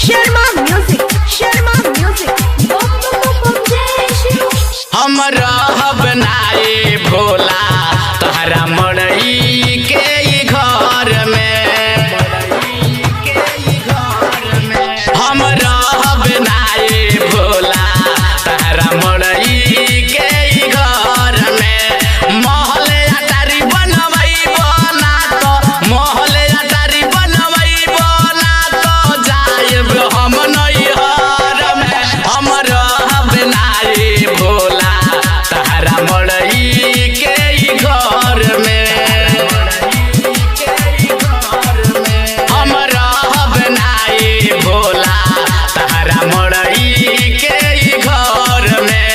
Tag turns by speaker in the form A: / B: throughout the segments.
A: Sharma music
B: हम रहब नाए भोला तहरा मड़ई के घर में, हम रहब नाए भोला तहरा मड़ई के घर में। महल अटारी बनवैबो ना तो, महल अटारी बनवैबो ना तो जाएब हम नैहर में। हम रहब नाए भोला तहरा मड़ई के घर में, हम रहब नाए भोला तहरा मड़ई के घर में।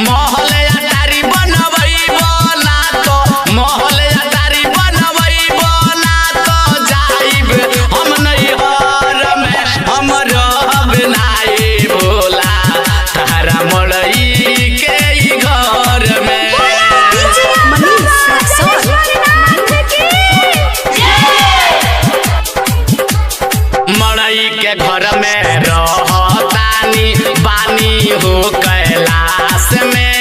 B: महल अटारी बनवैबो ना तो, महल अटारी बनवैबो ना तो जाइब हम नैहर में। हम रहब नाए भोला तहरा मड़ई के घर में। मड़ई के घर में रहतानी बानी हो कैलाश में,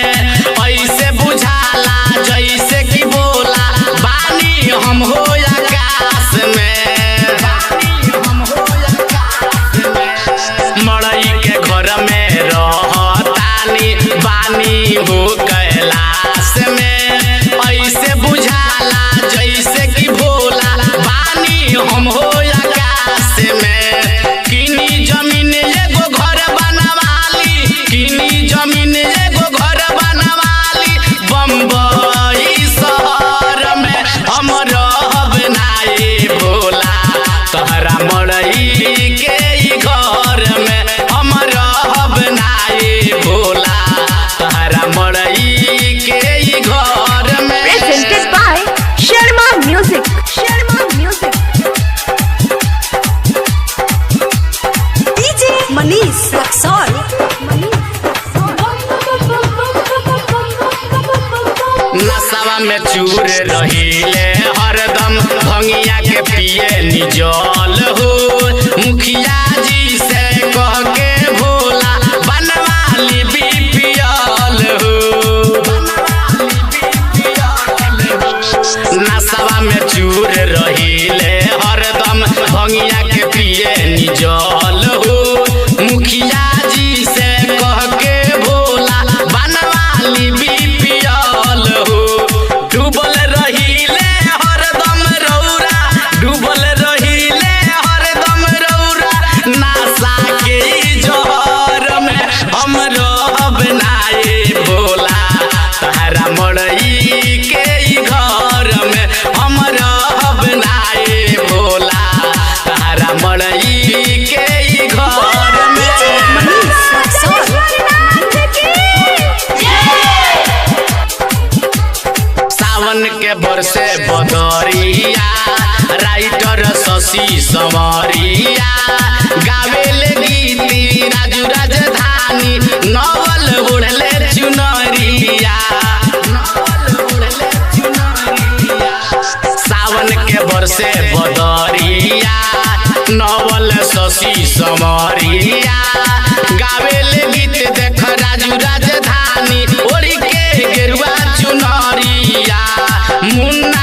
B: ऐसे बुझाला जैसे कि बोला बानी हम हो आकाश में। मड़ई के घर में रहतानी बानी हो कैलाश में, ऐसे बुझाला जैसे कि भोला बानी हम हो आकाश में। किनी जमीन एगो घर बनवाली, किनी जमीन एगो घर बनवाली बम्बई शहर में। हम रहब नाए भोला तहरा मड़ई के घर में, हम रहब नाए भोला तहरा मड़ई के घर में।
A: Presented by Sharma music DJ Manish Raxaul.
B: नशवा में चूर रहीले हरदम भंगिया के पिए निजल हो। मुखिया जी से कह के भोला बनवाली बीपीएल हो। नशवा में चूर रहीले हरदम भंगिया के पिए निजल हो। मुखिया जी से कह के भोला बनवाली बीपीएल हो। डूबल रहीले हरदम रौरा, डूबल रहीले हरदम रौरा नशा के जहर में। हम रहब नाए भोला तहरा मड़ई के घर में, हम रहब नाए भोला तहरा मड़ई के घर में। सावन के बरसे बदरिया राइटर शशि संवरिया गावेले गीती राजू राजधानी नवल ओढ़ले चुनरिया। सावन के बरसे बदरिया नवल शशि संवरिया गावेले गीत देख राजू राजधानी ओढ़ी के गेरुआ चुनरिया। मुन्ना